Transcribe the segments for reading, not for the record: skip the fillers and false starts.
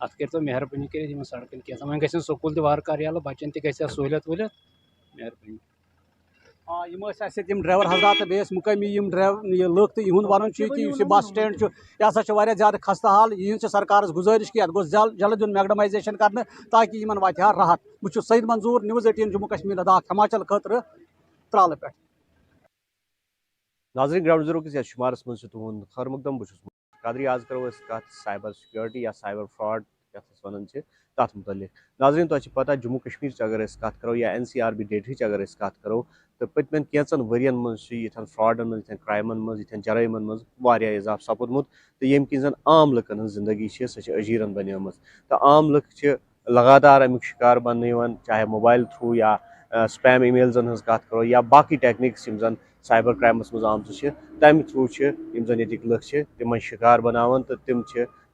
ات کرتو مہربانی کر یمن سڑکن کی وۄنۍ گژھن سکوٗل تہِ وارٕ کارٕ یَلہٕ بَچَن تہِ گژھِ سہوٗلیت وٲلیت مہربٲنی. یم یم ڈرائیور حضرات تو بیس مقامی یم ڈرائیور لوگ تو یہد ون یہ بس سٹینڈ یہ ہسا واریاہ زیادہ خستہ حال یہ سرکارس گزارش کہ ات گوٚژھ جلد یُن میگڈمائزیشن کرنے تاکہ یمن واتہِ ہا راحت. بہٕ چھُس سعید منظور نیوز 18 جموں کشمیر لداخ ہماچل خاطرٕ ترالہٕ پٮ۪ٹھ. ناظرین گراؤنڈ زیرو کس شمارس من تہد خیر مقدم بہت قدری آج کرو کت سائبر سیکورٹی یا سائبر فراڈ یس ونان تر متعلق. ناظرین تہ پتہ جموں کشمیر اگر کت کرو یا NCRB ڈیٹا اگر کت کرو تو پتمن کینچن ورین من فراڈن من کرائمن من جرائمن من اضافہ سپودمت تو یم کن زن عام لکن ہن زندگی سہ اجیرن بنیمت تو عام لک لگاتار امیک شکار بننے چاہے موبائل تھرو یا سپیم ای میلزن ہز کت کرو یا باقی ٹیکنیکس یم زن سائبر کرائمس مز آمت تمہ تھرو یم زن یتک لک تم شکار بناوان تو تم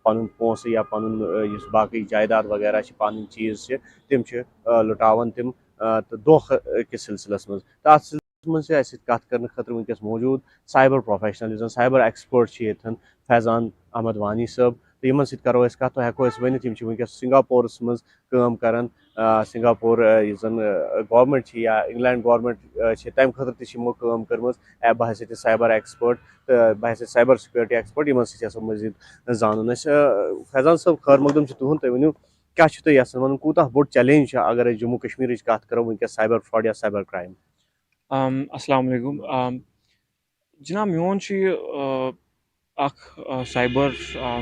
پن پونسہ یا پن باقی جائیداد وغیرہ پن چیز تم لٹاوان تم تو دھوکہ کس سلسلس مز تو ات سلسلس مز کت کرنے خاطر ونکس موجود سائبر پروفیشنل زن سائبر ایکسپرٹ یتن فیضان احمد وانی صٲب تو یمن ست کرو کت تو ہیکو ورنت ونکس سنگاپورس مز کام کران. سنگاپور زن گورمنٹ یا انگلینڈ گورمنٹ تمہ خاطر تمو کام کرم بحثیت سائبر ایکسپرٹ تو بحثیت سائبر سیکورٹی ایکسپرٹ یمن سو مزید زانن. فیضان صاحب خیر مقدم تہد تھی ونو کیا تھی یسان ون کوتہ بوڑ چیلنج اگر جموں کشمیر کت کرو ونکس سائبر فراڈ یا سائبر کرائم. السلام علیکم جناب میون اخ سائبر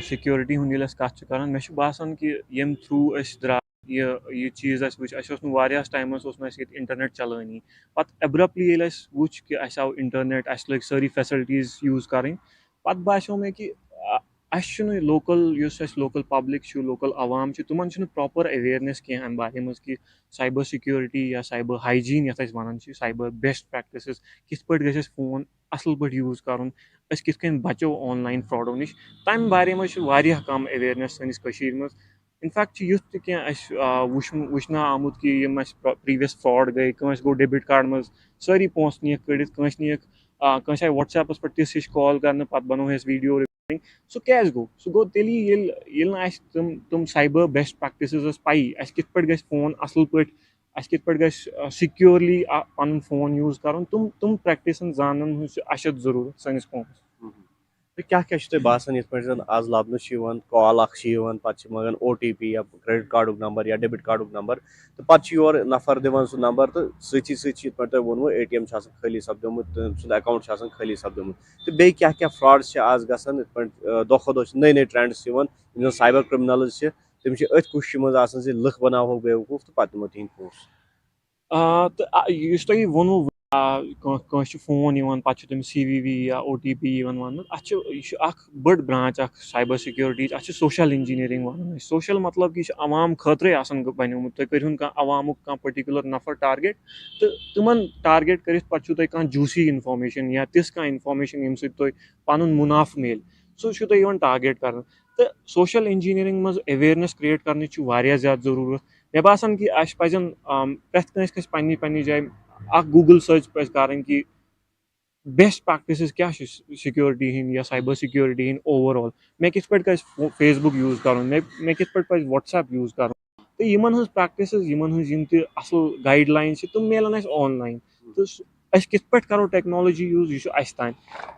سیکورٹی ہند کت کران مے باسان کہ یم تھرو درا یہ چیز وچ واریاہس ٹائمس انٹرنیٹ چلانی پتہ ایبرپٹلی ییٚلہِ اَسہِ وُچھ کہ اَسہِ آو انٹرنیٹ اَسہِ لٔگۍ سٲری فیسلٹیٖز یوٗز کَرٕنۍ پتہٕ باسیو مےٚ کہ اَسہِ چھُنہٕ لوکل یُس اَسہِ لوکل پبلک چھُ لوکل عوام چھُ تِمن چھُنہٕ پراپر اویرنیس کینٛہہ امہِ بارے منٛز کہ سایبر سیکورٹی یا سایبر ہایجیٖن یتھ أسۍ وَنان چھِ سایبر بیسٹ پریکٹسز کِتھ پٲٹھۍ گژھِ اَسہِ فون اصل پٲٹھۍ یوٗز کَرُن أسۍ کِتھ کٔنۍ بچو آن لاین فراڈو نِش تمہِ بارے منٛز چھُ واریاہ کم اویرنیس سٲنِس کٔشیٖرِ منٛز. انفیکٹ چھُ یُتھ تہِ کینٛہہ اَسہِ وٕچھنہٕ آمُت کہ یِم اَسہِ پرٛیٖویس فراڈ گٔے کٲنٛسہِ گوٚو ڈیبِٹ کاڈ منٛز سٲری پونٛسہٕ نِیَکھ کٔڑِتھ کٲنٛسہِ نِیَکھ کٲنٛسہِ آیہِ وَٹس ایپَس پٮ۪ٹھ تِژھ ہِش کال کَرنہٕ پَتہٕ بَنووہَس ویٖڈیو رِکاڈِنٛگ سُہ کیٛازِ گوٚو سُہ گوٚو تیٚلی ییٚلہِ نہٕ اَسہِ تِم سایبر بیسٹ پرٛیکٹِسٕز ٲس پَیی اَسہِ کِتھ پٲٹھۍ گژھِ فون اَصٕل پٲٹھۍ اَسہِ کِتھ پٲٹھۍ گژھِ سِکیورلی پَنُن فون یوٗز کَرُن تِم پرٛیکٹِسَن زانن ہٕنٛز چھِ اَشد ضروٗرت سٲنِس فونَس. کیا تۄہہِ باسان یِتھ پٲٹھۍ زن آز لبنہٕ کال اکھ پتہٕ منگان OTP یا کریڈٹ کارڈُک نمبر یا ڈیبٹ کارڈُک نمبر تو پتہٕ یور نفر دِوان سُہ نمبر تو سۭتی سۭتۍ یِتھ پٲٹھۍ تۄہہِ ووٚنوُ ATM چھُ آسان خٲلی سپدیومُت تٔمۍ سُنٛد اکاونٹ چھُ آسان خٲلی سپدیومُت تہٕ بیٚیہِ کیاہ فراڈس چھِ آز گژھان یِتھ پٲٹھۍ دۄہ کھۄتہٕ دۄہ چھِ نٔے نٔے ٹرینڈس یِوان یِم زن سایبر کرمنلز چھِ تِم چھِ أتھۍ کوٗشِشہِ منٛز آسان زِ لُکھ بناوہوکھ بیوقوٗف تہٕ پتہٕ دِمو تِہنٛدۍ پونٛسہٕ. تہٕ یُس تۄہہِ ووٚنوُ کٲنٛسہِ چھُ فون یِوان پتہٕ چھُ تٔمِس CVV یا OTP یِوان وننہٕ اتھ چھُ یہِ چھُ اکھ بٔڑ برانچ اکھ سایبر سیکورٹی اتھ چھِ سوشل انجیٖنرنگ ونان أسۍ سوشل مطلب کہِ یہِ چھُ عوام خٲطرے آسان بنیومُت تُہۍ کٔرۍہُن کانٛہہ عوامُک کانٛہہ پٔٹِکیوٗلر نفر ٹارگیٹ تہٕ تِمن ٹارگیٹ کٔرِتھ پتہٕ چھُو تۄہہِ کانٛہہ جوٗسی انفارمیشن یا تِژھ کانٛہہ انفارمیشن ییٚمہِ سۭتۍ تۄہہِ پنُن مُنافہٕ میلہِ سُہ چھُو تۄہہِ یِوان ٹارگیٹ کرنہٕ تہٕ سوشل انجیٖنرنگ منٛز اویرنیس کریٹ کرنٕچ چھِ واریاہ زیادٕ ضروٗرت. مےٚ باسان کہِ اَسہِ پزن پرٛٮ۪تھ کٲنٛسہِ گژھِ پننہِ جایہِ اکھ گوٗگل سٔرچ پزِ کرٕنۍ کہِ بیسٹ پریکٹسز کیاہ چھِ سیکورٹی ہِنٛدۍ یا سایبر سیکورٹی ہِنٛدۍ اوور آل مےٚ کِتھ پٲٹھۍ گژھِ فیس بُک یوٗز کرُن مےٚ کِتھ پٲٹھۍ پزِ وٹس ایپ یوٗز کرُن تہٕ یِمن ہٕنٛز پریکٹسز یِمن ہٕنٛز یِم تہِ اصل گایڈ لاینٕز چھِ تِم میلن اَسہِ آن لاین تہٕ أسۍ کِتھ پٲٹھۍ کرو ٹیکنالوجی یوٗز یہِ چھُ اَسہِ تانۍ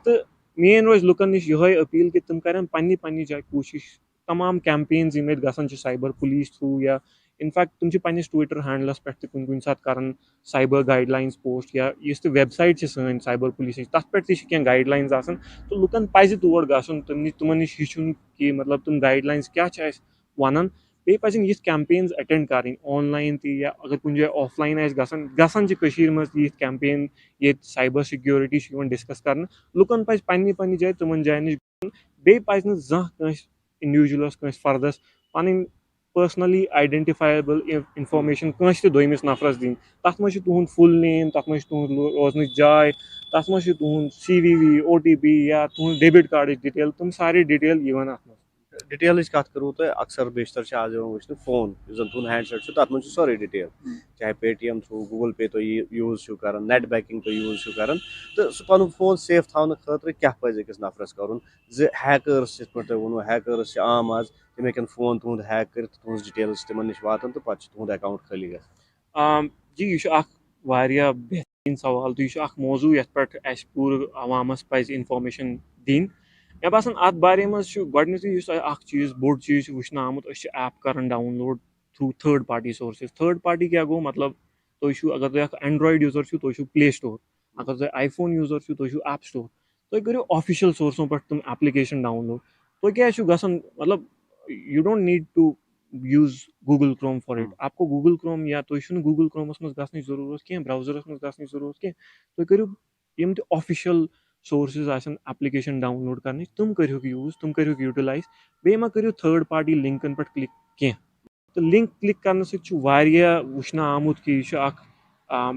تہٕ میٲنۍ روزِ لُکن نِش یِہے أپیٖل کہِ تِم کرن پننہِ جایہِ کوٗشِش تمام کیمپینز یِم ییٚتہِ گژھان چھِ سایبر پُلیٖس تھروٗ یا انفیکٹ تِم چھِ پننِس ٹُوِٹر ہینڈلس پٮ۪ٹھ تہِ کُنہِ ساتہٕ کران سایبر گایڈ لاینٕز پوسٹ یا یُس تہِ ویب سایٹ چھِ سٲنۍ سایبر پُلیٖسٕچ تتھ پٮ۪ٹھ تہِ چھِ کینٛہہ گایڈ لاینٕز آسان تہٕ لُکن پزِ تور گژھُن تِمن نِش ہیٚچھُن کہِ مطلب تِم گایڈ لاینٕز کیاہ چھِ اَسہِ ونان بیٚیہِ پزن یِتھ کیمپینز ایٹینڈ کرٕنۍ آن لاین تہِ یا اگر کُنہِ جایہِ آف لاین آسہِ گژھان چھِ کٔشیٖرِ منٛز تہِ یِتھ کیمپین ییٚتہِ سایبر سیکورٹی چھِ یِوان ڈسکس کرنہٕ لُکن پزِ پننہِ جایہِ تِمن جاین نِش گژھُن بیٚیہِ پزِ نہٕ زانٛہہ کٲنٛسہِ انڈیوجولس کٲنٛسہِ فردس پنٕنۍ پٔرسنلی آیڈینٹِفایبل انفارمیشن کٲنٛسہِ تہِ دوٚیمِس نفرس دِنۍ تتھ منٛز چھُ تُہُنٛد فُل نیم تتھ منٛز چھُ تُہُنٛد روزنٕچ جاے تتھ منٛز چھُ تُہُنٛد CVV OTP یا تُہُنٛد ڈیبِٹ کاڈٕچ ڈِٹیل تِم سارے ڈِٹیل یِوان اتھ منٛز. ڈیٹیل کت کرو تو اکثر بیشتر آج وچھنے فون زن تہد ہینڈ سیٹ تر من سوری ڈیٹیل چاہے پے ٹی ایم تھرو گوگل پے تھی یوز کر نیٹ بینکنگ تھی یوز کر تو سہ پن فون سیف تھونہ خاطر کیا پہ أکس نفرس کرن ہیکرس یت پہ تھی ونو ہیکرس عام آج تم ہیکن فون تہد ہیک کر تہذ ڈیٹیلز تمن نش واتن تو پتہ تہد اکاؤنٹ خالی گژھان. جی یہ بہترین سوال تو یہ موضوع یت پہ اس پور عوامس پز انفارمیشن دین. مے باسان ات بارے مز گۄڈنیتھٕے اکھ چیز بوٚڑ چیز وٕچھنہٕ آمُت أسۍ چھِ ایپ کران download through third party sources. Third party کیاہ گوٚو مطلب تُہۍ چھِو اگر تُہۍ اکھ اینڈرایڈ یوٗزر چھِو تُہۍ چھِو پلے سٹور, اگر تُہۍ آی فون یوٗزر چھِو تُہۍ چھِو ایپ سٹور. تُہۍ کٔرِو آفِشل سورسو پٮ۪ٹھ تِم ایپلِکیشن ڈاوُن لوڈ. تُہۍ کیازِ چھِو گژھان مطلب you don't need to use Google Chrome for it. آپ کو گوٗگل کروم یا تُہۍ چھُنہٕ گوٗگل کرومس منٛز گژھنٕچ ضروٗرت کینٛہہ, براوزرس منٛز گژھنٕچ ضروٗرت کینٛہہ. تُہۍ کٔرِو یِم تہِ آفِشل سورسز آسن ایپلِکیشن ڈاوُن لوڈ کرنٕچ تِم کٔرۍہُکھ یوٗز, تِم کٔرۍہُکھ یوٗٹِلایز. بیٚیہِ ما کٔرِو تھٲرڈ پارٹی لِنکن پٮ۪ٹھ کلِک کینٛہہ. تہٕ لِنک کلِک کرنہٕ سۭتۍ چھُ واریاہ وٕچھنہٕ آمُت کہِ یہِ چھُ اکھ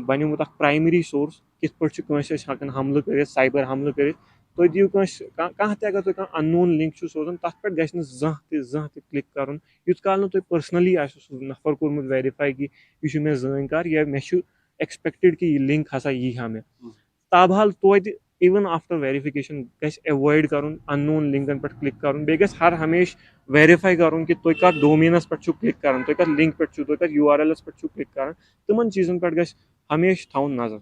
بنیومُت اکھ پرایمری سورس. کِتھ پٲٹھۍ چھِ کٲنٛسہِ أسۍ ہٮ۪کان حملہٕ کٔرِتھ, سایبر حملہٕ کٔرِتھ. تُہۍ دِیِو کٲنٛسہِ کانٛہہ تہِ اگر تُہۍ کانٛہہ اننون لِنک چھُو سوزان تتھ پٮ۪ٹھ گژھِ نہٕ زانٛہہ تہِ کلِک کرُن یوٗت کال نہٕ تُہۍ پٔرسنلی آسِو سُہ نفر کوٚرمُت ویرِفاے کہِ یہِ چھُ مےٚ زٲنۍ کار یا مےٚ چھُ ایکسپیکٹِڈ کہِ یہِ لِنک ہسا یی ہا مےٚ. تابحال توتہِ ایون آفٹر ویرِفِکیشن گژھِ ایوایڈ کرُن اننون لِنکن پٮ۪ٹھ کلِک کرُن. بیٚیہِ گژھِ ہر ہمیشہٕ ویرِفاے کرُن کہِ تُہۍ کتھ ڈومینس پٮ۪ٹھ چھِو کلِک کران, تُہۍ کتھ لِنک پٮ۪ٹھ چھِو, تُہۍ کتھ یوٗ آر ایلس پٮ۪ٹھ چھِو کلِک کران. تِمن چیٖزن پٮ۪ٹھ گژھِ ہمیشہٕ تھاوُن نظر.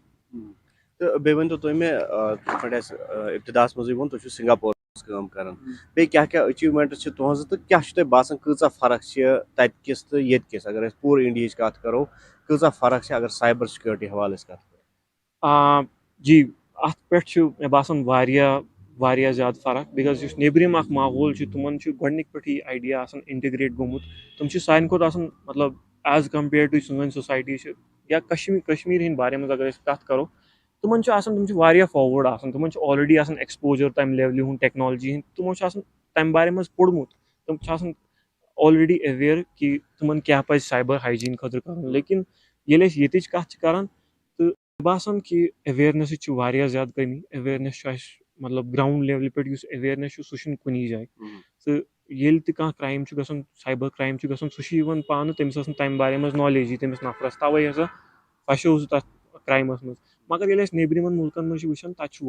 تو بیٚیہِ ؤنۍتو تُہۍ مےٚ یِتھ پٲٹھۍ اَسہِ اِبتِداہس منٛزٕے ووٚن تُہۍ چھِو سِنگاپورس منٛز کٲم کران, بیٚیہِ کیاہ کیاہ أچیٖومینٹٕس چھِ تُہنٛزٕ تہٕ کیاہ چھُ تۄہہِ باسان کۭژاہ فرق چھِ تَتہِ کِس تہٕ ییٚتہِ کِس, اگر أسۍ پوٗرٕ اِنڈیہِچ کتھ کرو کۭژاہ فرق چھِ اگر سایبر سِکیورٹی حوالہٕ أسۍ کتھ کرو. جی اتھ پٮ۪ٹھ چھُ مےٚ باسان واریاہ زیادٕ فرق, بِکاز یُس نیبرِم اکھ ماحول چھُ تِمن چھُ گۄڈنِکۍ پٮ۪ٹھٕے یہِ آیڈیا آسان اِنٹِگریٹ گوٚمُت. تِم چھِ سانہِ کھۄتہٕ آسان مطلب ایز کمپیٲرڈ ٹُو سٲنۍ سوسایٹی چھِ یا کشمیٖر ہِنٛدۍ بارے منٛز اگر أسۍ کتھ کرو تِمن چھُ آسان تِم چھِ واریاہ فاروٲڈ آسان, تِمن چھُ آلریڈی آسان ایکسپوجر تمہِ لیولہِ ہُنٛد ٹیکنالجی ہُنٛد, تِمو چھُ آسان تمہِ بارے منٛز پوٚرمُت, تِم چھِ آسان آلریڈی ایویر کہِ تِمن کیاہ پزِ سایبر ہایجیٖن خٲطرٕ کرُن. لیکن ییٚلہِ أسۍ ییٚتِچ کتھ چھِ کران تہٕ مےٚ باسان کہِ ایویرنیسٕچ چھِ واریاہ زیادٕ کٔمی. ایویرنیس چھُ اَسہِ مطلب گراوُنٛڈ لیولہِ پٮ۪ٹھ یُس ایویرنیس چھُ سُہ چھُنہٕ کُنی جایہِ. تہٕ ییٚلہِ تہِ کانٛہہ کرٛایم چھُ گژھان, سایبر کرٛایم چھُ گژھان, سُہ چھُ یِوان پانہٕ تٔمِس ٲس نہٕ تَمہِ بارے منٛز نالیجی تٔمِس نفرس, تَوے ہسا پھسیو سُہ تتھ کرٛایمس منٛز. مگر ییٚلہِ أسۍ نیبرِمن مُلکن منٛز چھِ وٕچھان تتہِ چھُ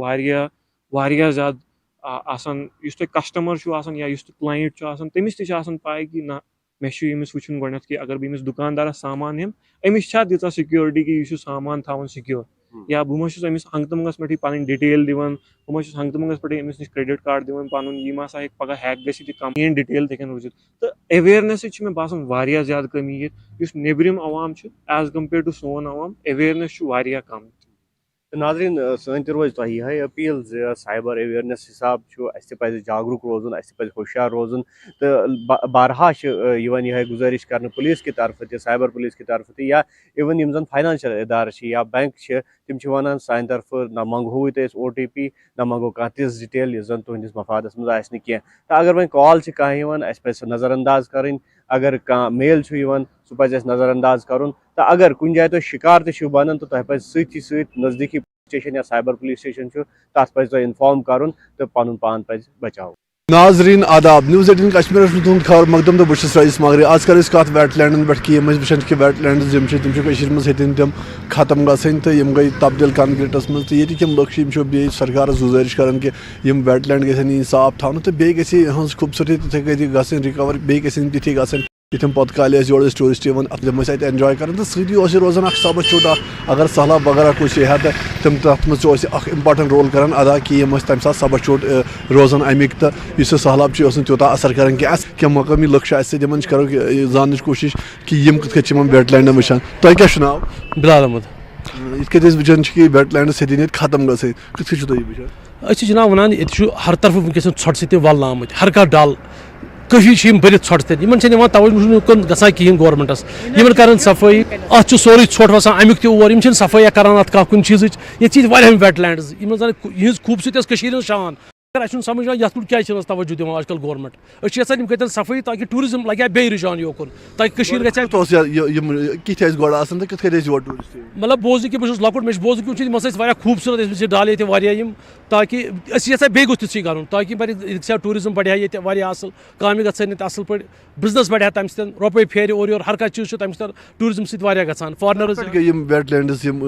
واریاہ زیادٕ آسان, یُس تۄہہِ کسٹمر چھُو آسان یا یُس تہِ کلاینٹ چھُ آسان تٔمِس تہِ چھِ آسان پاے کہِ نہ مےٚ چھُ ییٚمِس وٕچھُن گۄڈنیتھ کہِ اگر بہٕ أمِس دُکاندارس سامان ہٮ۪مہٕ أمِس چھا تیٖژاہ سِکیورٹی کہِ یہِ چھُ سامان تھاوان سِکیور, یا بہٕ ما چھُس أمِس ہنٛگتہٕ منٛگس پٮ۪ٹھٕے پنٕنۍ ڈِٹیل دِوان, بہٕ ما چھُس ہنٛگتہٕ منٛگس پٮ۪ٹھٕے أمِس نِش کرٛیڈِٹ کارڈ دِوان پنُن, یہِ ما سا ہٮ۪کہِ پگاہ ہیک گٔژھِتھ یہِ کمپٕلین ڈِٹیل تہِ ہٮ۪کن روٗزِتھ. تہٕ ایویرنیسٕچ چھِ مےٚ باسان واریاہ زیادٕ کٔمی ییٚتہِ. یُس نیبرِم عوام چھُ ایز کمپیٲرڈ ٹُو سون عوام ایویرنیس چھُ واریاہ کم. ناظریٖن سٲنۍ تہِ روزِ تۄہہِ یِہے أپیٖل زِ سایبر ایویرنیس حِساب چھُ اَسہِ تہِ پزِ جاگروٗک روزُن, اَسہِ تہِ پزِ ہوشیار روزُن. تہٕ بارہا چھِ یِوان یِہے گُزٲرِش کرنہٕ پُلیٖس کہِ طرفہٕ تہِ, سایبر پُلیٖس کہِ طرفہٕ تہِ, یا اِوٕن یِم زن فاینانشل اِدارٕ چھِ یا بینک چھِ تِم چھِ ونان سانہِ طرفہٕ نہ منٛگہوے تۄہہِ أسۍ او ٹی پی, نہ منٛگو کانٛہہ تِژھ ڈِٹیل یُس زن تُہنٛدِس مفادس منٛز آسہِ نہٕ کینٛہہ. تہٕ اگر وۄنۍ کال چھِ کانٛہہ یِوان اَسہِ پزِ سۄ نظر انداز کرٕنۍ, اگر کانٛہہ میل چھُ یِوان سُہ پزِ اَسہِ نظر انداز کرُن. تہٕ اگر کُنہِ جایہِ تۄہہِ شِکار تہِ چھِو بنان تہٕ تۄہہِ پزِ سۭتی سۭتۍ نزدیٖکی سٹیشن یا سایبر پولیس سٹیشن چھُ تتھ پزِ تۄہہِ انفارم کرُن تہٕ پنُن پان پزِ بچاوُن. ناظریٖن آداب, نِوٕز 18 کشمیٖرس منٛز تُہُنٛد خٲر مقدم تہٕ بہٕ چھُس رئیٖس مغرِ. آز کر أسۍ کتھ ویٹ لینڈن پٮ۪ٹھ کہِ یِم أسۍ وٕچھان چھِ کہِ ویٹ لینڈٕز یِم چھِ تِم چھِ کٔشیٖرِ منٛز ہیٚتِنۍ تِم ختم گژھٕنۍ تہٕ یِم گٔے تبدیل کنکریٖٹس منٛز. تہٕ ییٚتِکۍ یِم لُکھ چھِ یِم چھِ بیٚیہِ سرکارس گُزٲرِش کران کہِ یِم ویٹ لینڈ گژھن یِنۍ صاف تھاونہٕ تہٕ بیٚیہِ گژھِ یِہٕنٛز خوٗبصوٗرتی تِتھٕے کٔنۍ گژھٕنۍ رِکور, بیٚیہِ گژھن تِتھی گژھٕنۍ یِتھ یِم پتہٕ کالہِ ٲسۍ یورٕ ٲسۍ ٹوٗرِسٹ یِوان تِم ٲسۍ اَتہِ اٮ۪نجاے کران. تہٕ سۭتی اوس یہِ روزان اکھ سبز ژوٚٹ اکھ, اگر سہلاب وغیرہ کُنہِ جایہِ ہا تہٕ تِم تتھ منٛز اوس یہِ اکھ اِمپاٹنٹ رول کران ادا کہِ یِم ٲسۍ تمہِ ساتہٕ سبز ژوٚٹ روزان امیِکۍ. تہٕ یُس یہِ سہلاب چھُ یہِ اوس نہٕ تیوٗتاہ اثر کران کینٛہہ. اَسہِ کینٛہہ مقٲمی لُکھ چھِ اَسہِ سۭتۍ یِمن نِش کرو زاننٕچ کوٗشش کہِ یِم کِتھ کٔنۍ چھِ یِمن ویٹ لینڈن وٕچھان. تۄہہِ کیاہ چھُ ناو؟ بِلال احمد. یِتھ کٔنۍ أسۍ وٕچھان چھِ کہِ ویٹ لینڈٕز ہیٚتِنۍ ییٚتہِ ختم گژھٕنۍ, کِتھ کٔنۍ چھِو تُہۍ یہِ وٕچھان؟ أسۍ چھِ جناب وَنان ییٚتہِ چھُ ہر طرفہٕ وٕنکیٚس ژھۄٹھ سۭتۍ وَلنہٕ آمٕتۍ, ہر کانٛہہ ڈل کٔشیٖرِ چھِ یِم بٔرِتھ ژھۄٹھ سۭتۍ, یِمن چھِنہٕ یِوان توجہ کُن گژھان کِہینۍ گورمنٹس. یِمن کران صفٲیی, اَتھ چھُ سورُے ژھۄٹھ وسان امیُک تہِ اور, یِم چھِنہٕ صفٲیی کران اَتھ کانٛہہ کُنہِ چیٖزٕچ. ییٚتہِ چھِ ییٚتہِ واریاہ ویٹ لینڈٕز یِمن زن یِہٕنٛز خوٗبصوٗرتی ٲس کٔشیٖرِ ہٕنٛز شان. اچھا سمجھ یَتھ کُن کیٛازِ چھِنہٕ توجہ دِوان آج کل گورمنٹ أسۍ چھِ یژھان یِم کٔرۍتن صفٲیی تاکہِ ٹوٗرِزم لگہِ ہا بیٚیہِ رُجحان یوکُن تاکہِ کٔشیٖر گژھِ ہا کِتھ ٲسۍ گۄڈٕ آسان تہٕ کِتھ کٔنۍ ٲسۍ یور ٹوٗرِسٹ مطلب بوزنہٕ کہِ بہٕ چھُس لۄکُٹ مےٚ چھُ بوزنہٕ کہِ یِم ہسا ٲسۍ واریاہ خوٗبصوٗرت ٲسۍ ڈل ییٚتہِ واریاہ یِم تاکہِ أسۍ چھِ یژھان بیٚیہِ گوٚژھ تِژھٕے کَرُن تاکہِ یہِ گژھِ ہا ٹوٗرِزم بڑِ ہا ییٚتہِ واریاہ اَصٕل کامہِ گژھن ییٚتہِ اَصٕل پٲٹھۍ بِزنس بڑِ ہا تَمہِ سۭتۍ رۄپے پھیرِ اورٕ یورٕ ہر کانٛہہ چیٖز چھُ تَمہِ سۭتۍ ٹوٗرِزم سۭتۍ واریاہ گژھان فارنٲرٕز گٔے یِم ویٹ لینڈٕز یِم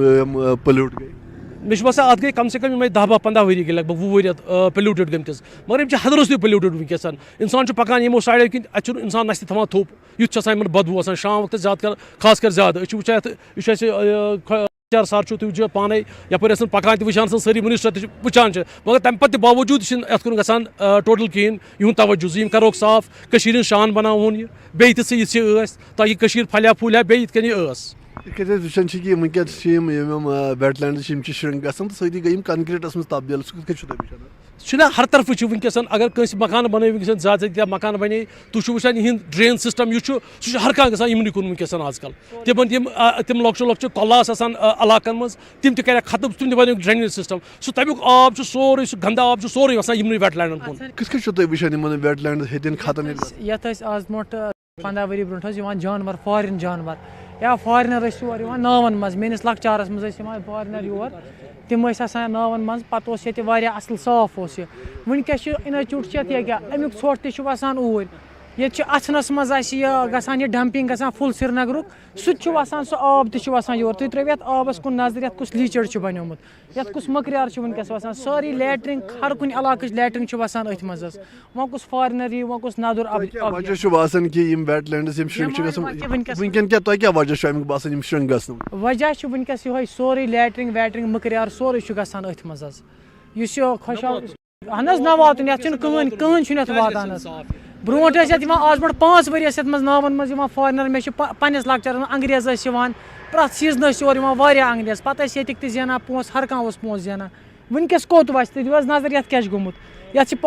پٔلیوٗٹ گٔے مےٚ چھُ باسان اَتھ گٔے کم سے کم یِمے 10-15 ؤری گٔے لگ بگ 20 ؤری اَتھ پلیوٗٹِڈ گٔمتِس مگر یِم چھِ حد روٚستُے پلیوٗٹِڈ وٕنکیٚس اِنسان چھُ پکان یِمو سایڈو کِنۍ اَتہِ چھُنہٕ اِنسان نَستہِ تھاوان تھوٚپ یُتھ چھُ آسان یِمن بدبوٗ آسان شام وقتس زیادٕ کر خاص کر زیادٕ أسۍ چھِ وٕچھان یَتھ یہِ چھُ اَسہِ سر چھُ تُہۍ وٕچھِو پانے یپٲرۍ ٲسن پکان تہِ وٕچھان سٲری منسٹر تہِ وٕچھان چھِ مگر تَمہِ پتہٕ تہِ باوجوٗد چھِنہٕ یَتھ کُن گژھان ٹوٹل کِہیٖنۍ یِہُنٛد توجہ زِ یِم کروکھ صاف کٔشیٖر ہٕنٛز شان بناوہون یہِ بیٚیہِ تِژھٕے یِژھ یہِ ٲس تاکہِ کٔشیٖر پھلہِ ہا پھوٗلہِ ہا بیٚیہِ یِتھ کٔنۍ یہِ ٲس یِتھ کٔنۍ أسۍ وٕچھان چھِ کہِ وٕنکیٚس چھِ یِم ویٹ لینڈٕز چھِ یِم چھِ شرٛنٛک گژھان تہٕ سۭتی گٔے یِم کنکریٖٹس منٛز تبدیل سُہ کِتھ کٔنۍ چھُو تُہۍ وٕچھان چھُنہ ہر طرفہٕ چھُ وٕنکیٚس اگر کٲنٛسہِ مکان بنٲوِو وٕنکیٚس زیادٕ زیادٕ مکان بنے تُہۍ چھِو وٕچھان یِہِنٛد ڈرٛین سِسٹم یُس چھُ سُہ چھُ ہر کانٛہہ گژھان یِمنٕے کُن وٕنکیٚس آز کل تِم لۄکچہِ لۄکچہِ کۄلہٕ آسہٕ آسان علاقن منٛز تِم تہِ کَرٮ۪کھ ختم تِم تہِ بنٲوِکھ ڈرٛینیج سِسٹم سُہ تَمیُک آب چھُ سورُے سُہ گنٛدٕ آب چھُ سورُے وسان یِمنٕے ویٹ لینڈن کُن کِتھ کٔنۍ چھُو تُہۍ وٕچھان یِمن ویٹ لینڈٕز ہیٚتٮ۪ن ختم یَتھ ٲسۍ آز برونٛٹھ 15 ؤری برونٛٹھ ٲسۍ یِوان جانور فارِن جانور یا فارِنر ٲسۍ یور یِوان ناون منٛز میٲنِس لۄکچارس منٛز ٲسۍ یِوان فارِنر یور تِم ٲسۍ آسان ناون منٛز پتہٕ اوس ییٚتہِ واریاہ اَصٕل صاف اوس یہِ وٕنکیٚس چھُ اِنچوٗٹ چھِ ییٚتہِ کیٛاہ اَمیُک ژھۄٹھ تہِ چھُ وسان اوٗرۍ ییٚتہِ چھُ اَژھنس منٛز اَسہِ یہِ گژھان یہِ ڈمپِنگ گژھان فُل سرینگرُک سُہ تہِ چھُ وسان سُہ آب تہِ چھُ وسان یور تُہۍ ترٲیِو یَتھ آبس کُن نظر یَتھ کُس لیٖچڑ چھُ بنیومُت یَتھ کُس مٔکریار چھُ وٕنکیٚس وسان سٲری لیٹرِنگ ہر کُنہِ علاقٕچ لیٹرِنگ چھِ وسان أتھۍ منٛز حظ وۄنۍ کُس فارِنر یی وۄنۍ کُس نَدُر وجہ چھُ باسان کہِ یِم ویٹ لینڈٕز یِم شرٛنٛک چھِ گژھان وٕنکیٚن کیٛاہ تۄہہِ کیٛاہ وجہ چھُ امیُک باسان یِم شرٛنٛک گژھنُک وجہ چھُ وٕنکیٚس یِہوے سورُے لیٹرِنگ ویٹرِنگ مٔکریار سورُے چھُ گژھان أتھۍ منٛز حظ یُس یہِ خۄشحال اہن حظ نہ واتُن یَتھ چھُنہٕ کٕہٕنۍ چھُنہٕ یَتھ واتان حظ برونٛٹھ ٲسۍ یَتھ یِوان آز برونٛٹھ 5 ؤری ٲسۍ یَتھ منٛز ناوَن منٛز یِوان فارِنر مےٚ چھُ پنٛنِس لۄکچارَس منٛز انگریز ٲسۍ یِوان پرٛٮ۪تھ سیٖزنہٕ ٲسۍ یور یِوان واریاہ انگریز پَتہٕ ٲسۍ ییٚتِکۍ تہِ زینان پونٛسہٕ ہر کانٛہہ اوس پونٛسہٕ زینان وٕنکیٚس کوٚت وَسہِ تُہۍ دِیِو حظ نظر یَتھ کیٛاہ چھُ گوٚمُت یَتھ چھِ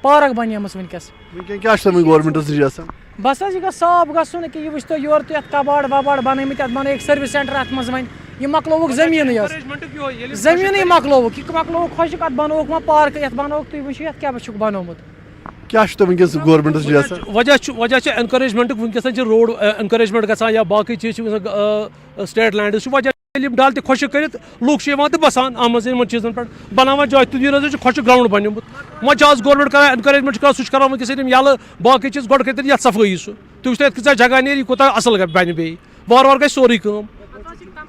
پارک بَنیمٕژ وٕنکیٚس کیٛاہ چھُ گورمینٹَس نِش آسان بس حظ یہِ گژھِ صاف گژھُن کہِ یہِ وٕچھتو یورٕ تُہۍ یَتھ کَباڑ وَباڑ بَنٲومٕتۍ یَتھ بَنٲیِکھ سٔروِس سینٹر اَتھ منٛز وۄنۍ یہِ مۄکلووُکھ زٔمیٖنٕے حظ زٔمیٖنٕے مۄکلووُکھ یہِ مۄکلووُکھ خۄشک اَتھ بَنووُکھ وۄنۍ پارکہٕ یَتھ بَنووُکھ تُہۍ وٕچھِو یَتھ کیٛاہ چھُکھ بَنومُت کیٛاہ چھُ تۄہہِ وٕنکیٚس گورمینٹَس نِش آسان وجہ چھُ اینکریجمنٹُک وٕنکیٚس چھِ روڈ اینکریجمنٹ گژھان یا باقٕے چیٖز چھِ سٹیٹ لینڈٕز چھُ وجہ یِم ڈل تہِ خۄشک کٔرِتھ لُکھ چھِ یِوان تہٕ بسان آمٕژ یِمن چیٖزن پٮ۪ٹھ بناوان جاے تُہۍ نظر چھُ خۄشک گراوُنٛڈ بنیومُت وۄنۍ چھِ آز گورمینٹ کران اینکریجمنٹ چھُ کران سُہ چھُ کران وٕنکیٚس ییٚتہِ یَلہٕ باقٕے چیٖز گۄڈٕ کٔرِتھ یَتھ صفٲیی سُہ تُہۍ وٕچھتو یَتھ کۭژاہ جگہ نیرِ یہِ کوٗتاہ اَصٕل بَنہِ بیٚیہِ وارٕ وارٕ گژھِ سورُے کٲم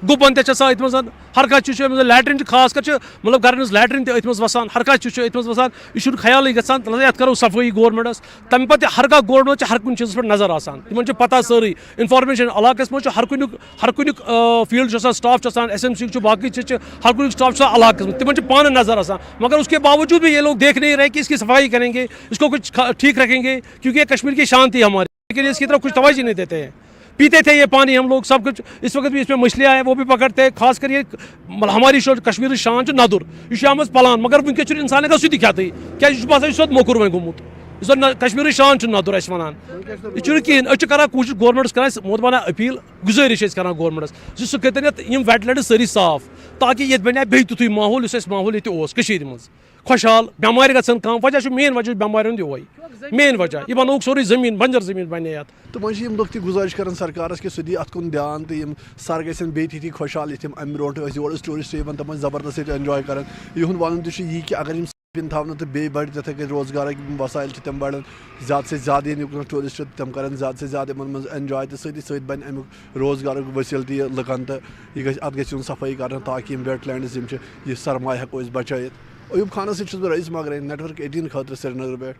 گُپن تہِ چھِ آسان أتھۍ منٛز ہر کانٛہہ چیٖز چھُ أمۍ منٛز لیٹرِن چھِ خاص کر چھِ مطلب گرن ہٕنٛز لیٹرِن تہِ أتھۍ منٛز وسان ہر کانٛہہ چیٖز چھُ أتھۍ منٛز وسان یہِ چھُنہٕ خیالٕے گژھان یَتھ کرو صفٲیی گورمینٹس تَمہِ پتہٕ ہر کانٛہہ گورمینٹ چھِ ہر کُنہِ چیٖزس پٮ۪ٹھ نظر آسان تِمن چھِ پتہ سٲرٕے اِنفارمیشن علاقس منٛز چھُ ہر کُنیُک فیٖلڈ چھُ آسان سٹاف چھُ آسان ایس ایم سی چھُ باقٕے چیٖز چھِ ہر کُنیُک سٹاف چھُ آسان علاقس منٛز تِمن چھِ پانہٕ نظر آسان مگر اس کے باوجوٗد بھی یہ لوگ دیکھ نہیں رہے کہ اس کی صفائی کریں گے اس کو کچھ ٹھیک رکھیں گے کیونکہ یہ کشمیر کی شان تھی ہماری لیکن اس کی طرف کچھ توجہ نہیں دیتے ہیں پیتے تھے یہ پانی ہم لوگ سب کچھ اس وقت بھی اس میں مچھلیاں ہیں وہ بھی پکڑتے ہیں خاص کر یہ ہماری کشمیر شان چھُ نَدُر یہِ چھُ آمٕژ پلان مگر وٕنکیٚس چھُنہٕ اِنسان ہٮ۪کان سُہ تہِ کھٮ۪تھٕے کیٛازِ یہِ چھُ باسان یہِ چھُ موٚکُر وۄنۍ گوٚمُت یُس زَن کشمیٖرٕچ شان چھُ نَدُر اَسہِ وَنان یہِ چھُنہٕ کِہیٖنۍ أسۍ چھِ کران کوٗشِش گورمینٹس کران أسۍ مودبانہ أپیٖل گُزٲرِش چھِ أسۍ کران گورمینٹس زِ سُہ کٔرۍتن یَتھ یِم ویٹ لینڈٕز سٲری صاف تاکہِ ییٚتہِ بَنہِ ہا بیٚیہِ تیُتھُے ماحول یُس اَسہِ ماحول ییٚتہِ اوس کٔشیٖرِ منٛز خۄشحال بٮ۪مارِ گژھن کم وجہ چھُ مین وجہ چھُ بٮ۪مارِ ہُنٛد یِہوے مین وجہ یہِ بنووُکھ سورُے زٔمیٖن بنجر زٔمیٖن بنے یَتھ تہٕ وۄنۍ چھِ یِم لُکھ تہِ گُزٲرِش کران سرکارس کہِ سُہ دِیہِ اَتھ کُن دھیان تہٕ یِم سر گژھن بیٚیہِ تِتھی خۄشحال یِتھ یِم اَمہِ برونٛٹھ ٲسۍ یور ٲسۍ ٹوٗرِسٹ یِوان تِم ٲسۍ زبردست ییٚتہِ اٮ۪نجاے کران یِہُنٛد وَنُن تہِ چھُ یی کہِ اگر یِم پِن تھاونہٕ تہٕ بیٚیہِ بَڑِ تِتھَے کٔنۍ روزگارٕکۍ یِم وسایل چھِ تِم بڑن زیادٕ سے زیادٕ یِن یوٚکُن ٹوٗرِسٹ تِم کرن زیادٕ سے زیادٕ یِمن منٛز اٮ۪نجاے تہٕ سۭتی سۭتۍ بَنہِ اَمیُک روزگارُک وسیٖلہٕ تہِ یہِ لُکن تہٕ یہِ گژھِ اَتھ گژھِ یُن صفٲیی کرنہٕ تاکہِ یِم ویٹ لینڈٕز یِم چھِ یہِ سرمایہِ ہٮ۪کو أسۍ بچٲیِتھ ایوب خانس سۭتۍ چھُس بہٕ رئیٖس مغرے نیٹورک 18 خٲطرٕ سرینگر پٮ۪ٹھ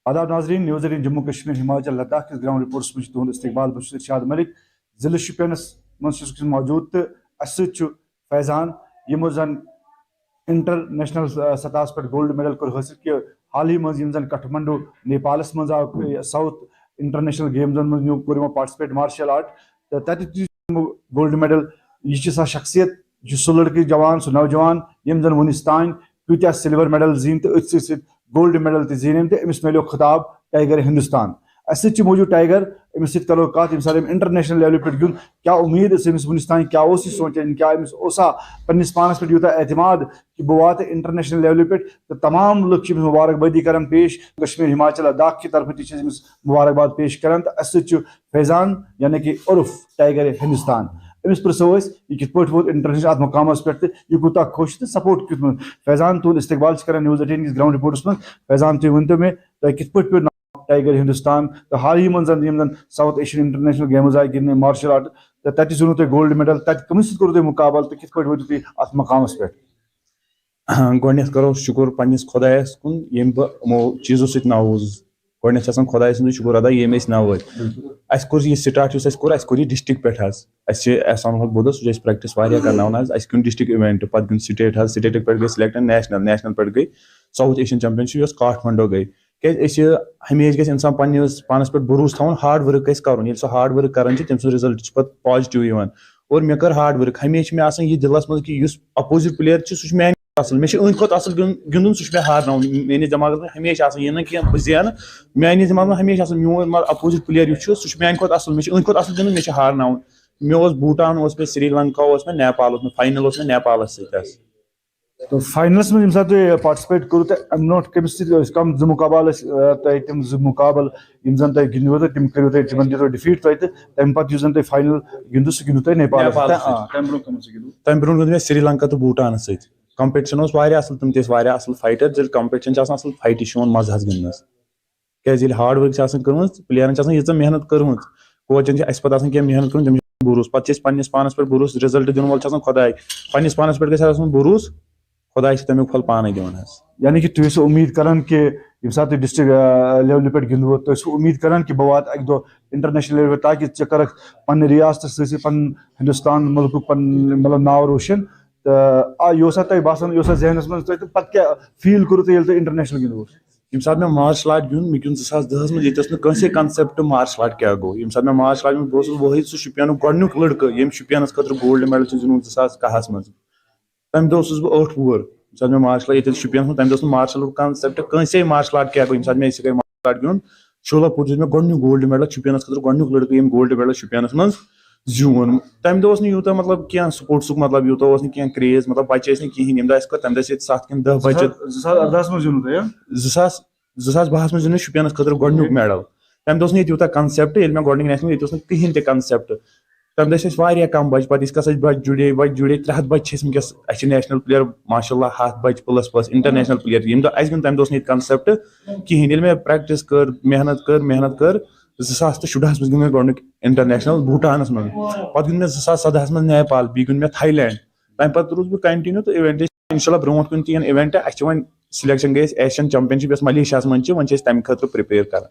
آداب ناظرین نیوز 18 جموں کشمیر ہماچل لداخ کس گراؤنڈ رپورٹس میں تہد استقبال بہٕ چھُس ارشاد ملک ضلع شُپینس منٛز چھُس موجود تہٕ اَسہِ سۭتۍ چھُ فیضان یِمو زن انٹرنیشنل سطحس پٮ۪ٹھ گولڈ میڈل کوٚر حٲصِل کہِ حالٕے منٛز یِم زن کٹھمنڈو نیپالس منٛز آو ساؤتھ انٹرنیشنل گیمزن منٛز کوٚر یِمو پارٹسپیٹ مارشل آرٹ تہٕ تتہِ تہِ یِمو گولڈ میڈل یہِ چھِ سۄ شخصیت یہِ چھُ سُہ لڑکہٕ جوان سُہ نوجوان ییٚمۍ زن وُنِس تانۍ کۭتیاہ سِلور میڈل زیٖنۍ تہٕ أتھۍ سۭتۍ سۭتۍ گولڈ میڈل تہِ زیٖنِم تہٕ أمِس ملیو خطاب ٹائیگر ہندوستان اس سۭتۍ چھِ موجوٗد ٹائیگر أمِس سۭتۍ کرو کتھ ییٚمہِ ساتہٕ أمۍ انٹرنیشنل لیولہِ پٮ۪ٹھ گیُنٛد کیٛاہ اُمید ٲس أمِس وُنیُک تام کیٛاہ اوس یہِ سونٛچان کیٛاہ أمِس اوسا پننِس پانس پٮ۪ٹھ یوٗتاہ اعتماد کہِ بہٕ واتہٕ انٹرنیشنل لیولہِ پٮ۪ٹھ تہٕ تمام لُکھ چھِ أمِس مُبارکبٲدی کران پیش کشمیٖر ہماچل لداخ کہِ طرفہٕ تہِ چھِ أمِس مُبارکباد پیش کران تہٕ اسہِ سۭتۍ چھُ فیضان یعنی کہ عرف ٹائیگر ہندوستان أمِس پرٛژھو أسۍ یہِ کِتھ پٲٹھۍ ووت انٹرنیشنل اتھ مقامس پٮ۪ٹھ تہٕ یہِ کوٗتاہ خۄش تہٕ سپورٹ کیُتھ منٛز فیضان تُہُنٛد استقبال چھِ کران نِوٕز 18 کِس گراوُنڈ رِپورٹس منٛز فیضان تُہۍ ؤنۍتو مےٚ تۄہہِ کِتھ پٲٹھۍ پیوٚو ناو ٹائیگر ہندوستان تہٕ حالٕے منٛز یِم زن ساؤتھ ایشین انٹرنیشنل گیمٕز آیہِ گِنٛدنہٕ مارشل آرٹ تہٕ تتہِ زیوٗنوُ تۄہہِ گولڈ میڈل تتہِ کٔمِس سۭتۍ کوٚروٕ تۄہہِ مُقابلہٕ تہٕ کِتھ پٲٹھۍ وٲتِو تُہۍ اتھ مقامس پٮ۪ٹھ؟ گۄڈٕنیتھ کرو شُکر پننس خۄدایس کُن ییٚمۍ بہٕ یِمو چیٖزو سۭتۍ نووُس گۄڈٕنیتھ چھِ آسان خۄداے سُنٛدٕے شُکر ادا ییٚمۍ أسۍ نوٲے اَسہِ کوٚر یہِ سٹاٹ یُس اَسہِ کوٚر اَسہِ کوٚر یہِ ڈسٹرک پٮ۪ٹھ حظ اَسہِ چھِ احسان حق بوٚدُر سُہ چھُ اَسہِ پریکٹِس واریاہ کرناوان حظ اَسہِ گیُنٛد ڈسٹرک اِوینٹ پتہٕ گیُنٛد سٹیٹ حظ سٹیٹُک پٮ۪ٹھ گٔے سِلیکٹ نیشنل پٮ۪ٹھ گٔے ساؤتھ ایشین چیمپینشپ یۄس کاٹھمنڈو گٔے کیازِ أسۍ چھِ ہمیشہِ گژھِ انسان پننِس پانس پٮ۪ٹھ بروسہٕ تھاوُن ہاڈ ؤرٕک گژھِ کرُن ییٚلہِ سُہ ہاڈ ؤرٕک کران چھِ تٔمۍ سُنٛد رِزلٹ چھُ پتہٕ پازٹِو یِوان اور مےٚ کٔر ہاڈ ؤرٕک ہمیشہِ چھِ مےٚ آسان یہِ دِلس منٛز کہِ یُس اپوزِٹ پٕلیر چھُ سُہ چھُ میانہِ اصل مےٚ چھُ أنٛدۍ کھۄتہٕ اصل گِنٛدُن سُہ چھُ مےٚ ہارناوُن میٲنِس دٮ۪ماغس منٛز ہمیشہِ آسان یہِ نہٕ کینٛہہ بہٕ زینہٕ میٲنِس دٮ۪ماغس منٛز ہمیشہِ آسان میون اپوزِٹ پٕلیر یُس چھُ سُہ چھُ میانہِ کھۄتہٕ اصل مےٚ چھُ أنٛدۍ کھۄتہٕ اصل گِنٛدُن مےٚ چھُ ہارناوُن مےٚ اوس بوٗٹان اوس مےٚ سری لنکا اوس مےٚ نیپال اوس مےٚ فاینل اوس مےٚ نیپالس سۭتۍ حظ تہٕ فاینلس منٛز ییٚمہِ ساتہٕ تُہۍ پاٹسِپیٹ کوٚروٕ تہٕ اَمہِ برونٛٹھ کٔمِس سۭتۍ ٲسۍ کم 2 مُقابلہٕ ٲسۍ تۄہہِ تِم 2 مُقابلہٕ یِم زن تۄہہِ گِنٛدوٕ تہٕ تِم کٔرِو تۄہہِ تِمن دِتوٕ ڈِفیٖٹ تۄہہِ تہٕ تمہِ پتہٕ یُس زن تۄہہِ فاینل گِنٛدوٕ سُہ گِنٛدوٕ تۄہہِ نیپالس تمہِ برونٛہہ گِنٛد مےٚ سری لنکا تہٕ بوٗٹانس سۭتۍ کمپِٹشن اوس واریاہ اصل تِم تہِ ٲسۍ واریاہ اصل فایٹر ییٚلہِ کمپِٹشن چھِ آسان اصل فایٹہِ چھُ یِوان مزٕ حظ گِنٛدنس کیازِ ییٚلہِ ہاڈ ؤرٕک چھِ آسان کٔرمٕژ پٕلیرن چھِ آسان ییٖژاہ محنت کٔرمٕژ کوچن چھِ اَسہِ پتہٕ آسان کینٛہہ محنت کٔرمٕژ تٔمِس چھُ بروسہٕ پتہٕ چھِ أسۍ پننِس پانس پٮ۪ٹھ بروسہٕ رِزلٹ دِنہٕ وول چھُ آسان خۄداے پننِس پانس پٮ۪ٹھ گژھِ آسُن بروسہٕ خۄداے چھُ تمیُک پھل پانے دِوان حظ یعنی کہ تُہۍ ٲسِو اُمید کران کہ ییٚمہِ ساتہٕ تُہۍ ڈسٹرک لیولہِ پٮ۪ٹھ گِنٛدوٕ تُہۍ ٲسِو اُمید کران کہ بہٕ واتہٕ اکہِ دۄہ انٹرنیشنل لیولہِ پٮ۪ٹھ تاکہِ ژےٚ کَرکھ پننہِ رِیاستس سۭتۍ سۭتۍ پنُن ہندوستان مُلکُک پنُن مطلب ناو روشن تہٕ یہِ اوسا تۄہہِ باسان یہِ اوسا ذہنس منٛز تۄہہِ تہٕ پتہٕ کیاہ فیٖل کوٚروٕ تۄہہِ ییٚلہِ تُہۍ انٹرنیشنل گِنٛدوٕ ییٚمہِ ساتہٕ مےٚ مارشل آرٹ گیُنٛد مےٚ گیُنٛد 2010 منٛز ییٚتہِ اوس نہٕ کٲنٛسے کنسیپٹ مارشل آرٹ کیاہ گوٚو ییٚمہِ ساتہٕ مےٚ مارشل آرٹ گیُنٛد بہٕ اوسُس وٲحد سُہ شُپینُک گۄڈٕنیُک لڑکہٕ ییٚمۍ شُپینس خٲطرٕ گولڈ میڈل چھُ زیوٗنمُت 2010 منٛز تمہِ دۄہ اوسُس بہٕ 8 وُہُر ییٚمہِ ساتہٕ مےٚ مارشل ییٚتہِ شُپینس منٛز تمہِ دۄہ اوس نہٕ مارشلُک کنسیپٹ کٲنٛسے مارشل آرٹ کیاہ گوٚو ییٚمہِ ساتہٕ مےٚ یِتھٕے کٔنۍ مارشل آرٹ گیُنٛد شولہ پوٗر دیُت مےٚ گۄڈٕنیُک گولڈ میڈل شُپینس خٲطرٕ گۄڈٕنیُک لڑکہٕ ییٚمۍ گولڈ میڈل شُپینس منٛز زیوٗن تمہِ دۄہ اوس نہٕ یوٗتاہ مطلب کینٛہہ سپوٹسُک مطلب یوٗتاہ اوس نہٕ کینٛہہ کریز مطلب بچہِ ٲسۍ نہٕ کِہینۍ ییٚمہِ دۄہ اَسہِ کوٚر تمہِ دۄہ ٲسۍ ییٚتہِ 7 کِنہٕ 10 بچہِ 2018 منٛز زیوٗنوُ تۄہہِ 2012 منٛز زیوٗن مےٚ شُپینس خٲطرٕ گۄڈٕنیُک میڈل تمہِ دۄہ اوس نہٕ ییٚتہِ یوٗتاہ کنسیپٹ ییٚلہِ مےٚ گۄڈٕنیُک نیشنل ییٚتہِ اوس نہٕ کِہینۍ تہِ کنسیپٹ تمہِ دۄہ ٲسۍ أسۍ واریاہ کم بچہِ پتہٕ یِژھ کال أسۍ بچہِ جُڑے 300 بچہِ چھِ أسۍ وٕنکیٚس اَسہِ چھِ نیشنل پٕلیر ماشاء اللہ 100 بچہِ پلس انٹرنیشنل پٕلیر ییٚمہِ دۄہ اَسہِ گیُنٛد تمہِ دۄہ اوس نہٕ ییٚتہِ کنسیپٹ کِہینۍ ییٚلہِ مےٚ پریکٹِس کٔر محنت کٔر 2014 منٛز گیُنٛد مےٚ گۄڈٕنیُک انٹرنیشنل بوٗٹانس منٛز پتہٕ گیُنٛد مےٚ 2017 منٛز نیپال بیٚیہِ گیُنٛد مےٚ تھاے لینڈ تمہِ پتہٕ روٗدُس بہٕ کنٹِنیوٗ تہٕ اِوینٹ انشاء اللہ برونٛٹھ کُن تہِ یِن اِوینٹ اَسہِ چھِ وۄنۍ سِلیکشن گٔے اَسہِ ایشین چیمپینشپ یۄس ملیشیاہس منٛز چھِ وۄنۍ چھِ أسۍ تمہِ خٲطرٕ پرٛپیر کران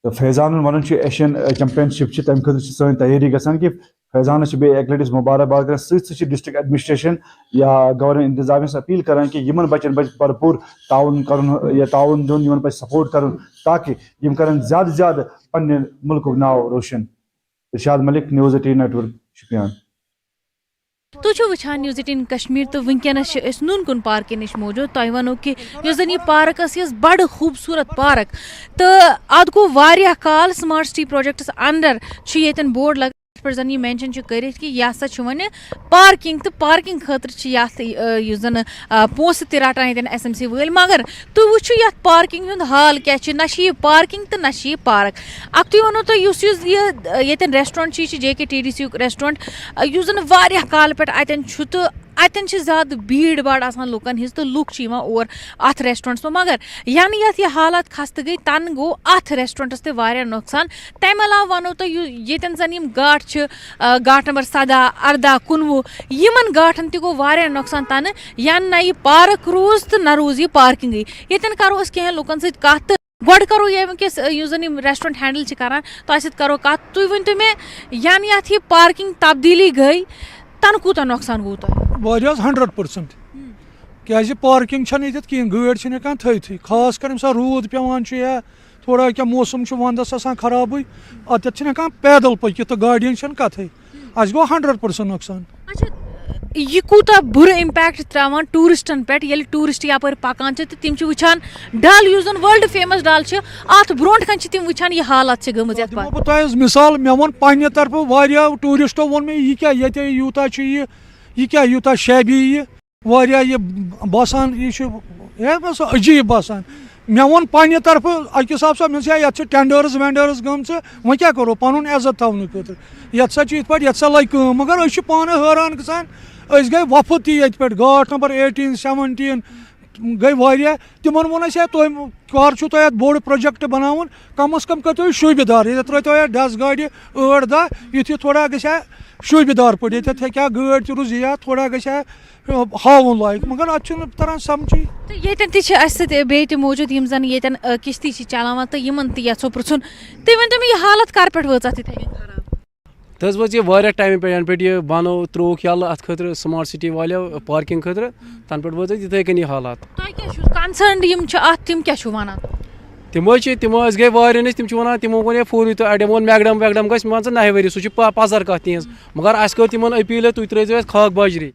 تہٕ فیضانُن وَنُن چھُ ایشین چیمپینشپ چھِ تَمہِ خٲطرٕ چھِ سٲنۍ تیٲری گژھان کہ فیضانس چھِ بیٚیہِ اَکہِ لَٹہِ أسۍ مُبارکباد کران سۭتۍ سۭتۍ چھِ ڈسٹرک ایڈمنسٹریشن یا گورمنٹ انتظامیہس اپیٖل کران کہ یِمن بچن پزِ بھرپوٗر تعاوُن کرُن یا تعاوُن دیُن یِمن پزِ سپورٹ کرُن تاکہِ یِم کرن زیادٕ زیادٕ پننہِ مُلکُک ناو روشن ارشاد ملک نِوٕز 18 نیٹورک شُپین تُہۍ چھِو وٕچھان نِوٕز 18 کشمیٖر تہٕ وٕنکیٚنس چھِ أسۍ نوٗن کُن پارکہِ نِش موٗجوٗد تۄہہِ وَنو کہِ یۄس زن یہِ پارک ٲس یہِ ٲس بڑٕ خوٗبصوٗرت پارک تہٕ اتھ گوٚو واریاہ کال سمارٹ سٹی پروجیکٹس انڈر چھُ ییٚتٮ۪ن بورڈ لگان یتھ پٲٹھۍ زن یہِ مینشن چھُ کٔرِتھ کہِ یہِ ہسا چھُ وۄنۍ پارکنگ تہٕ پارکنگ خٲطرٕ چھِ یتھ یُس زن پونٛسہٕ تہِ رٹان ییٚتٮ۪ن SMC وٲلۍ مگر تُہۍ وٕچھِو یتھ پارکنگ ہُنٛد حال کیاہ چھُ نہ چھِ یہِ پارکنگ تہٕ نہ چھِ یہِ پارک اکھتُے وَنو تۄہہِ یُس یہِ ییٚتٮ۪ن ریسٹورنٹ چھُ یہِ چھُ JKTDC یُک ریسٹورنٹ یُس زن واریاہ کالہٕ پٮ۪ٹھ اتٮ۪ن چھُ تہٕ اتٮ۪ن چھِ زیادٕ بھیٖڑ باڑ آسان لُکن ہٕنٛز تہٕ لُکھ چھِ یِوان اور اتھ ریسٹورنٹس منٛز مگر ینہٕ یتھ یہِ حالات خستہٕ گٔے تنہٕ گوٚو اتھ ریسٹورنٹس تہِ واریاہ نۄقصان تمہِ علاوٕ وَنو تۄہہِ ییٚتٮ۪ن زن یِم گاٹھ چھِ گاٹھ نمبر 17 18 19 یِمن گاٹھن تہِ گوٚو واریاہ نۄقصان تنہٕ ینہٕ نہ یہِ پارک روٗز تہٕ نہ روٗز یہِ پارکنگٕے ییٚتٮ۪ن کرو أسۍ کینٛہہ لُکن سۭتۍ کتھ تہٕ گۄڈٕ کرو ییٚمِکِس یُس زن یِم ریسٹورنٹ ہینڈل چھِ کران تۄہہِ سۭتۍ کرو کتھ تُہۍ ؤنۍتو مےٚ ینہٕ یتھ یہِ پارکنگ تبدیٖلی گٔے تنہٕ کوٗتاہ نۄقصان گوٚو تۄہہِ واریاہ 100% کیازِ پارکنگ چھنہٕ ییٚتٮ۪تھ کِہینۍ گٲڑۍ چھِنہٕ ہٮ۪کان تھٲیتھٕے خاص کر ییٚمہِ ساتہٕ روٗد پیٚوان چھُ یا تھوڑا کینٛہہ موسم چھُ ونٛدس آسان خرابٕے اتٮ۪تھ چھِنہٕ ہٮ۪کان پیدل پٔکِتھ تہٕ گاڑِ ہِنٛز چھنہٕ کتھٕے اَسہِ گوٚو 100% نۄقصان اچھا یہ کوتاہ برٕ امپیکٹ تراوان ٹورسٹن پہ ییٚلہِ ٹورسٹ یپٲرۍ پکان چھِ تہٕ تِم چھِ وٕچھان ڈل یُس زن ورلڈ فیمس ڈل چھِ اتھ برونٛٹھ کنۍ چھِ تِم وٕچھان یہ حالت چھِ گٔمٕژ یتھ بہٕ تۄہہِ حظ مِثال مےٚ ووٚن پننہِ طرفہٕ واریاہو ٹوٗرِسٹو ووٚن مےٚ یہِ کیٛاہ ییٚتہِ یوٗتاہ چھُ یہِ کیٛاہ یوٗتاہ شیبی یہِ واریاہ یہِ باسان یہِ چھُ سُہ عجیٖب باسان مےٚ ووٚن پننہِ طرفہٕ اکہِ حساب سا مےٚ یتھ چھِ ٹینڈٲرٕز وینڈٲرٕز گٔمژٕ وۄنۍ کیٛاہ کرو پنُن عزت تھاونہٕ خٲطرٕ یتھ سا چھِ یِتھ پٲٹھۍ یتھ سا لگہِ کٲم مگر أسۍ چھِ پانہٕ حٲران گژھان أسۍ گٔے وۄپھٕ تہِ ییٚتہِ پٮ۪ٹھ گاٹھ نمبر 18 17 گٔے واریاہ تِمن ووٚن اَسہِ ہے تُہۍ کر چھُو تۄہہِ اَتھ بوٚڑ پروجیکٹ بناوُن کم از کم کٔرۍتو شوٗبہِ دار ییٚتٮ۪تھ ترٛٲیتو اَتھ ڈَس گاڑِ 8-10 یُتھ یہِ تھوڑا گژھِ ہا شوٗبہِ دار پٲٹھۍ ییٚتٮ۪تھ ہیٚکہِ ہا گٲڑۍ تہِ روٗزِ ہا تھوڑا گژھِ ہا ہاوُن لایق مگر اَتھ چھُنہٕ تران سمجھٕے. تہٕ ییٚتٮ۪ن تہِ چھِ اَسہِ سۭتۍ بیٚیہِ تہِ موٗجوٗد یِم زن ییٚتٮ۪ن کِشتی چھِ چلاوان تہٕ یِمن تہِ یژھو پرٛژھُن تُہۍ ؤنۍتو مےٚ یہِ حالت کر پٮ۪ٹھ وٲژ اَتھ یِتھَے کٔنۍ خراب؟ تہٕ حظ وٲژ یہِ واریاہ ٹایمہٕ پٮ۪ٹھ یَنہٕ پٮ۪ٹھ یہِ بنوو ترٛووُکھ یَلہٕ اَتھ خٲطرٕ سماٹ سٹی والیو پارکنگ خٲطرٕ تَنہٕ پٮ۪ٹھ وٲژ اَتھ یِتھَے کٔنی حالات. تۄہہِ کیٛاہ چھُو کنسٲرنڈ یِم چھِ اتھ تِم کیٛاہ چھُو وَنان؟ تِم حظ چھِ تِم حظ گٔے واریاہ نِش تِم چھِ وَنان تِمو ووٚن ہے فوٗرٕے تہٕ اَڑٮ۪و ووٚن میکڈم ویکڈم گژھِ مان ژٕ 9 ؤری سُہ چھُ پَزر کَتھ تِہِنٛز مگر اَسہِ کٔر تِمن أپیٖل ہے تُہۍ ترٛٲیزیو اَسہِ خاک باجری.